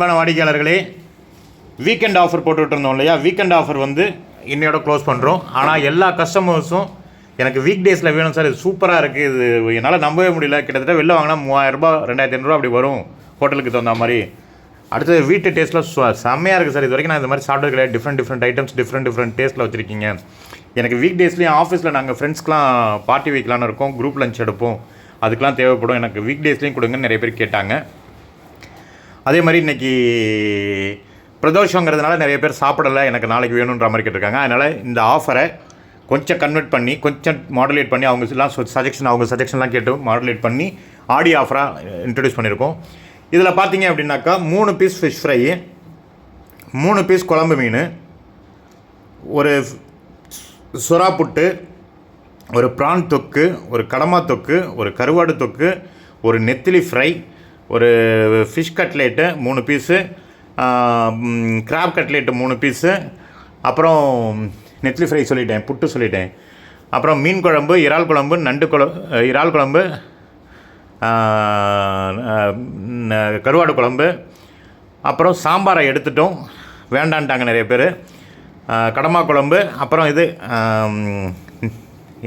வாடிக்கையாளர்களே, weekend offer போட்டுட்ருந்தோம் இல்லையா? Weekend offer வந்து இன்னையோட க்ளோஸ் பண்ணுறோம். ஆனால் எல்லா கஸ்டமர்ஸும் எனக்கு வீக் டேஸில் வேணும் சார், இது சூப்பராக இருக்குது, இது என்னால் நம்பவே முடியல, கிட்டத்தட்ட வெளில வாங்கினா 3000 2500 அப்படி வரும் ஹோட்டலுக்கு தகுந்த மாதிரி. அடுத்தது வீட்டு டேஸ்ட்டில் செம்மையாக இருக்குது சார், இது வரைக்கும் நான் இந்த மாதிரி சாப்பிட்டது கிடையாது, டிஃப்ரெண்ட் ஐட்டம்ஸ் டிஃப்ரெண்ட் டேஸ்ட்டில் வச்சுருக்கீங்க. எனக்கு வீக் டேஸ்லேயும் ஆஃபீஸில் நாங்கள் ஃப்ரெண்ட்ஸ்க்கெலாம் பார்ட்டி வைக்கலான்னு இருக்கோம், குரூப் லஞ்ச் எடுப்போம், அதுக்கெலாம் தேவைப்படும், எனக்கு வீக் டேஸ்லேயும் கொடுங்கன்னு நிறைய பேர் கேட்டாங்க. அதே மாதிரி இன்றைக்கி பிரதோஷங்கிறதுனால நிறைய பேர் சாப்பிடலை, எனக்கு நாளைக்கு வேணுன்ற மாதிரி கேட்டிருக்காங்க. அதனால் இந்த ஆஃபரை கொஞ்சம் கன்வெர்ட் பண்ணி, கொஞ்சம் மாடுலேட் பண்ணி, அவங்க சஜஷன்லாம் கேட்டு மாடுலேட் பண்ணி ஆடி ஆஃபராக இன்ட்ரடியூஸ் பண்ணியிருக்கோம். இதில் பார்த்தீங்க அப்படின்னாக்கா 3 பீஸ் ஃபிஷ் ஃப்ரை, 3 பீஸ் குழம்பு மீன், ஒரு சுறா புட்டு, ஒரு ப்ரான் தொக்கு, ஒரு கடமா தொக்கு, ஒரு கருவாடு தொக்கு, ஒரு நெத்திலி ஃப்ரை, ஒரு ஃபிஷ் கட்லேட்டு 3 பீஸு, கிராப் கட்லேட்டு 3 பீஸு, அப்புறம் நெத்திலி ஃப்ரை சொல்லிட்டேன், புட்டு சொல்லிட்டேன், அப்புறம் மீன் குழம்பு, இறால் குழம்பு, இறால் குழம்பு, கருவாடு குழம்பு, அப்புறம் சாம்பாரை எடுத்துட்டோம், வேண்டான்ட்டாங்க நிறைய பேர், கடமா குழம்பு, அப்புறம் இது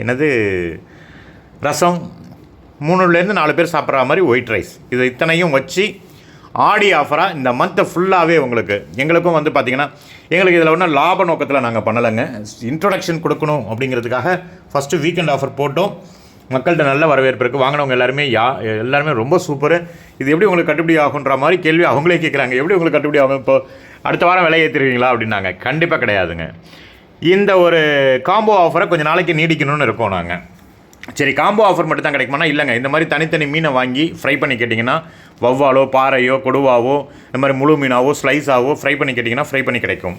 என்னது ரசம், 3லேருந்து 4 பேர் சாப்பிட்ற மாதிரி ஒயிட் ரைஸ். இது இத்தனையும் வச்சு ஆடி ஆஃபராக இந்த மந்த்தை ஃபுல்லாகவே எங்களுக்கும் வந்து பார்த்திங்கன்னா, எங்களுக்கு இதில் ஒன்றும் லாப நோக்கத்தில் நாங்கள் பண்ணலைங்க, இன்ட்ரொடக்ஷன் கொடுக்கணும் அப்படிங்கிறதுக்காக ஃபஸ்ட்டு வீக்கெண்ட் ஆஃபர் போட்டோம். மக்கள்கிட்ட நல்ல வரவேற்பு இருக்குது, வாங்கினவங்க எல்லாருமே ரொம்ப சூப்பரு, இது எப்படி உங்களுக்கு கட்டுப்படி ஆகுன்ற மாதிரி கேள்வி அவங்களே கேட்குறாங்க. எப்படி உங்களுக்கு கட்டுப்படி ஆகும், இப்போ அடுத்த வாரம் விலை ஏற்றிருவீங்களா அப்படின்னாங்க. கண்டிப்பாக கிடையாதுங்க, இந்த ஒரு காம்போ ஆஃபரை கொஞ்சம் நாளைக்கு நீடிக்கணும்னு இருக்கோம் நாங்கள். சரி, காம்போ ஆஃபர் மட்டும் தான் கிடைக்குமானா இல்லைங்க, இந்த மாதிரி தனித்தனி மீனை வாங்கி ஃப்ரை பண்ணி கேட்டிங்கன்னா, வவ்வாலோ பாறையோ கொடுவாவோ இந்த மாதிரி முழு மீனாவோ ஸ்லைஸாவோ ஃப்ரை பண்ணி கேட்டிங்கன்னா ஃப்ரை பண்ணி கிடைக்கும்.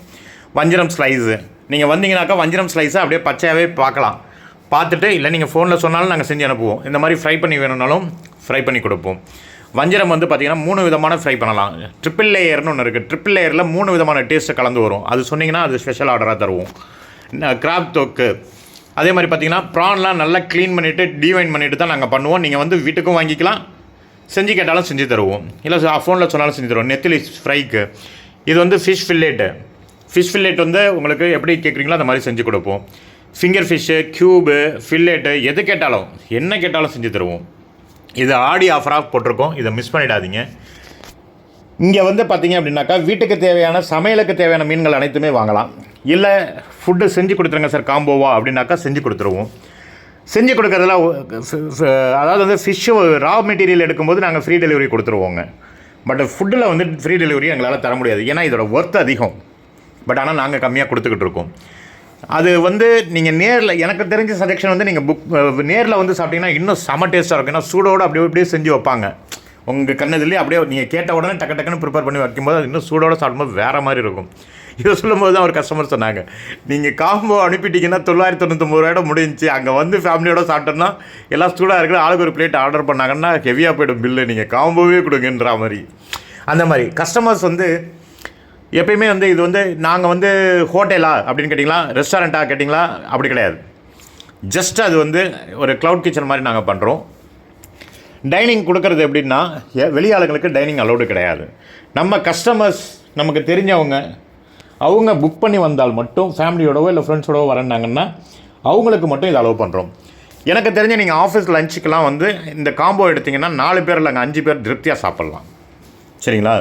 வஞ்சிரம் ஸ்லைஸு நீங்கள் வந்தீங்கன்னாக்கா வஞ்சிரம் ஸ்லைஸை அப்படியே பச்சையாகவே பார்த்துட்டு, இல்லை நீங்கள் ஃபோனில் சொன்னாலும் நாங்கள் செஞ்சு அனுப்புவோம். இந்த மாதிரி ஃப்ரை பண்ணி வேணும்னாலும் ஃப்ரை பண்ணி கொடுப்போம். வஞ்சிரம் வந்து பார்த்திங்கன்னா 3 விதமான ஃப்ரை பண்ணலாம். ட்ரிப்பிள் லேயர்னு ஒன்று இருக்குது, ட்ரிப்பிள் லேயரில் 3 விதமான டேஸ்ட்டை கலந்து வரும், அது சொன்னிங்கன்னா அது ஸ்பெஷல் ஆர்டராக தருவோம். கிராப் தொக்கு அதே மாதிரி பார்த்திங்கன்னா ப்ரான்லாம் நல்லா க்ளீன் பண்ணிவிட்டு டீவைன் பண்ணிவிட்டு தான் நாங்கள் பண்ணுவோம். நீங்கள் வந்து வீட்டுக்கும் வாங்கிக்கலாம், செஞ்சு கேட்டாலும் செஞ்சு தருவோம், இல்லை ஃபோனில் சொன்னாலும் செஞ்சு தருவோம். நெத்திலி ஃப்ரைக்கு இது வந்து ஃபிஷ் ஃபில்லேட் வந்து உங்களுக்கு எப்படி கேட்குறீங்களோ அந்த மாதிரி செஞ்சு கொடுப்போம். ஃபிங்கர் ஃபிஷ்ஷு, க்யூபு, ஃபில்லேட்டு எது கேட்டாலும் என்ன கேட்டாலும் செஞ்சு தருவோம். இது ஆடி ஆஃபராக போட்டிருக்கோம், இதை மிஸ் பண்ணிடாதீங்க. இங்கே வந்து பார்த்திங்க அப்படின்னாக்கா வீட்டுக்கு தேவையான சமையலுக்கு தேவையான மீன்கள் அனைத்துமே வாங்கலாம். இல்லை ஃபுட்டு செஞ்சு கொடுத்துருங்க சார் காம்போவா அப்படின்னாக்கா செஞ்சு கொடுத்துருவோம். செஞ்சு கொடுக்குறதுல அதாவது வந்து ஃபிஷ்ஷு ரா மெட்டீரியல் எடுக்கும்போது நாங்கள் ஃப்ரீ டெலிவரி கொடுத்துருவோங்க. பட் ஃபுட்டில் வந்து ஃப்ரீ டெலிவரி எங்களால் தர முடியாது, ஏன்னா இதோட ஒர்த் அதிகம். பட் ஆனால் நாங்கள் கம்மியாக கொடுத்துக்கிட்டு இருக்கோம். அது வந்து நீங்கள் நேரில் எனக்கு தெரிஞ்ச சஜெக்ஷன் வந்து நீங்கள் நேரில் வந்து சாப்பிட்டீங்கன்னா இன்னும் செம டேஸ்ட்டாக இருக்கும். ஏன்னா சூடோடு அப்படியே செஞ்சு வைப்பாங்க உங்கள் கண்ணதுலேயே, அப்படியே நீங்கள் கேட்ட உடனே டக்குன்னு ப்ரிப்பேர் பண்ணி வைக்கும்போது அது இன்னும் சூடோடு சாப்பிடும்போது வேறு மாதிரி இருக்கும். இதை சொல்லும்போது தான் ஒரு கஸ்டமர் சொன்னாங்க, நீங்கள் காம்போ அனுப்பிட்டீங்கன்னா 999 முடிஞ்சிச்சு, அங்கே வந்து ஃபேமிலியோடு சாப்பிட்டோன்னா எல்லாம் சூடாக இருக்குது, ஆளுக்கு ஒரு பிளேட் ஆர்டர் பண்ணாங்கன்னா ஹெவியாக போய்டும் பில்லு, நீங்கள் காம்போவே கொடுங்கன்ற மாதிரி. அந்த மாதிரி கஸ்டமர்ஸ் வந்து எப்பயுமே வந்து இது வந்து நாங்கள் வந்து ஹோட்டலா அப்படின்னு கேட்டிங்களா, ரெஸ்டாரண்ட்டாக கேட்டிங்களா, அப்படி கிடையாது. ஜஸ்ட் அது வந்து ஒரு க்ளவுட் கிச்சன் மாதிரி நாங்கள் பண்ணுறோம். டைனிங் கொடுக்குறது எப்படின்னா, வெளியாளுங்களுக்கு டைனிங் அலௌடு கிடையாது. நம்ம கஸ்டமர்ஸ் நமக்கு தெரிஞ்சவங்க அவங்க புக் பண்ணி வந்தால் மட்டும் ஃபேமிலியோடவோ இல்லை ஃப்ரெண்ட்ஸோடவோ வரேன்னாங்கன்னா அவங்களுக்கு மட்டும் இதை அலோவ் பண்ணுறோம். எனக்கு தெரிஞ்ச நீங்கள் ஆஃபீஸ் லஞ்சுக்கெலாம் வந்து இந்த காம்போ எடுத்திங்கன்னா 4 பேர் இல்லைங்க 5 பேர் திருப்தியாக சாப்பிட்லாம். சரிங்களா,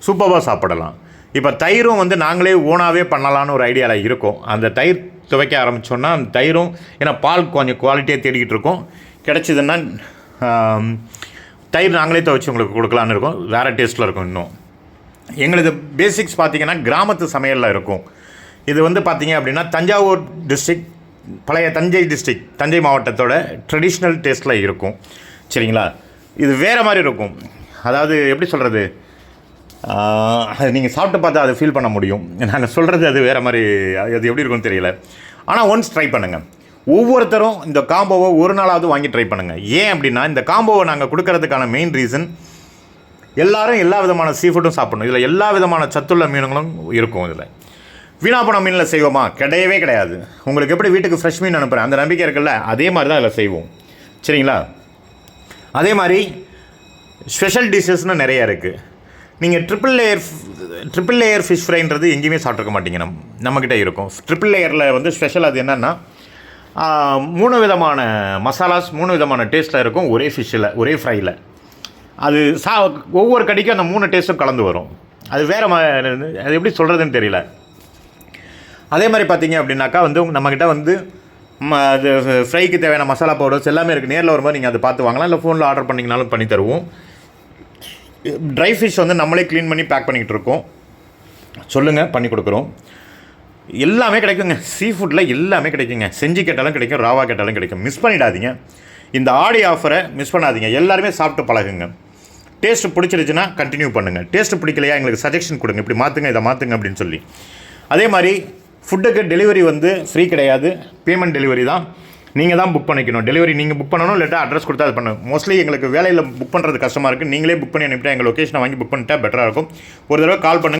சூப்பராக சாப்பிடலாம். இப்போ தயிரும் வந்து நாங்களே ஓனாகவே பண்ணலான்னு ஒரு ஐடியாவில் இருக்கோம். அந்த தயிர் துவைக்க ஆரம்பித்தோன்னா அந்த தயிரும், ஏன்னா பால் கொஞ்சம் குவாலிட்டியாக தேடிக்கிட்டு இருக்கோம், கிடச்சிதுன்னா தயிர் நாங்களே துவைச்சி உங்களுக்கு கொடுக்கலான்னு இருக்கோம். வேறு டேஸ்ட்டில் இருக்கும். இன்னும் எங்களது பேசிக்ஸ் பார்த்திங்கன்னா கிராமத்து சமையலில் இருக்கும். இது வந்து பார்த்திங்க அப்படின்னா தஞ்சாவூர் டிஸ்ட்ரிக்ட், பழைய தஞ்சை டிஸ்ட்ரிக்ட், தஞ்சை மாவட்டத்தோட ட்ரெடிஷ்னல் டேஸ்ட்டில் இருக்கும். சரிங்களா, இது வேறு மாதிரி இருக்கும். அதாவது எப்படி சொல்கிறது, அது நீங்கள் சாப்பிட்டு பார்த்தா அதை ஃபீல் பண்ண முடியும். நாங்கள் சொல்கிறது அது வேறு மாதிரி, அது எப்படி இருக்குன்னு தெரியல. ஆனால் ஒன்ஸ் ட்ரை பண்ணுங்கள். ஒவ்வொருத்தரும் இந்த காம்போவை ஒரு நாளாவது வாங்கி ட்ரை பண்ணுங்கள். ஏன் அப்படின்னா, இந்த காம்போவை நாங்கள் கொடுக்கறதுக்கான மெயின் ரீசன், எல்லோரும் எல்லா விதமான சீ ஃபுட்டும் சாப்பிடணும். இதில் எல்லா விதமான சத்துள்ள மீன்களும் இருக்கும். இதில் வீணாப்பணம் மீனில் செய்வோமா? கிடையவே கிடையாது. உங்களுக்கு எப்படி வீட்டுக்கு ஃப்ரெஷ் மீன் அனுப்புகிறேன் அந்த நம்பிக்கை இருக்குல்ல, அதே மாதிரி தான் இதில் செய்வோம். சரிங்களா, அதே மாதிரி ஸ்பெஷல் டிஷ்ஷஸ்னு நிறைய இருக்குது. நீங்கள் ட்ரிபிள் லேயர் ஃபிஷ் ஃப்ரைன்றது எங்கேயுமே சாப்பிட்ருக்க மாட்டீங்க. நம்மக்கிட்ட இருக்கும். ட்ரிபிள் லேயரில் வந்து ஸ்பெஷல் அது என்னென்னா 3 விதமான மசாலாஸ் 3 விதமான டேஸ்ட்டில் இருக்கும் ஒரே ஃபிஷ்ஷில், ஒரே ஃப்ரையில். அது ஒவ்வொரு கடிக்கும் அந்த 3 டேஸ்ட்டும் கலந்து வரும். அது வேறு அது எப்படி சொல்கிறதுன்னு தெரியல. அதே மாதிரி பார்த்தீங்க அப்படின்னாக்கா வந்து நம்மக்கிட்ட வந்து அது ஃப்ரைக்கு தேவையான மசாலா பவுடர்ஸ் எல்லாமே இருக்குது. நேரில் வரும்போது நீங்கள் அதை பார்த்து வாங்கலாம், இல்லை ஃபோனில் ஆர்டர் பண்ணிங்கனாலும் பண்ணி தருவோம். ட்ரை ஃபிஷ் வந்து நம்மளே க்ளீன் பண்ணி பேக் பண்ணிக்கிட்டு இருக்கோம். சொல்லுங்கள், பண்ணி கொடுக்குறோம். எல்லாமே கிடைக்குங்க. சீ ஃபுட்டில் எல்லாமே கிடைக்குங்க. செஞ்சு கேட்டாலும் கிடைக்கும், ராவா கேட்டாலும் கிடைக்கும். மிஸ் பண்ணிடாதீங்க. இந்த ஆடி ஆஃபரை மிஸ் பண்ணாதீங்க. எல்லாருமே சாப்பிட்டு பழகுங்க. டேஸ்ட்டு பிடிச்சிருச்சுன்னா கண்டினியூ பண்ணுங்கள். டேஸ்ட்டு பிடிக்கலையா எங்களுக்கு சஜஷன் கொடுங்க, இப்படி மாற்றுங்க, இதை மாற்றுங்க அப்படின்னு சொல்லி. அதே மாதிரி ஃபுட்டுக்கு டெலிவரி வந்து ஃப்ரீ கிடையாது, பேமெண்ட் டெலிவரி தான். நீங்கள் தான் புக் பண்ணிக்கணும். டெலிவரி நீங்கள் புக் பண்ணணும், இல்லாட்டா அட்ரஸ் கொடுத்தா அது பண்ணணும். மோஸ்ட்லி எங்களுக்கு வேலையில் புக் பண்ணுறது கஷ்டமாக இருக்குது. நீங்களே புக் பண்ணி அனுப்பிட்டா எங்கள் லொக்கேஷனை வாங்கி புக் பண்ணிட்டா பெட்டராக இருக்கும். ஒரு தடவை கால் பண்ணுங்கள்.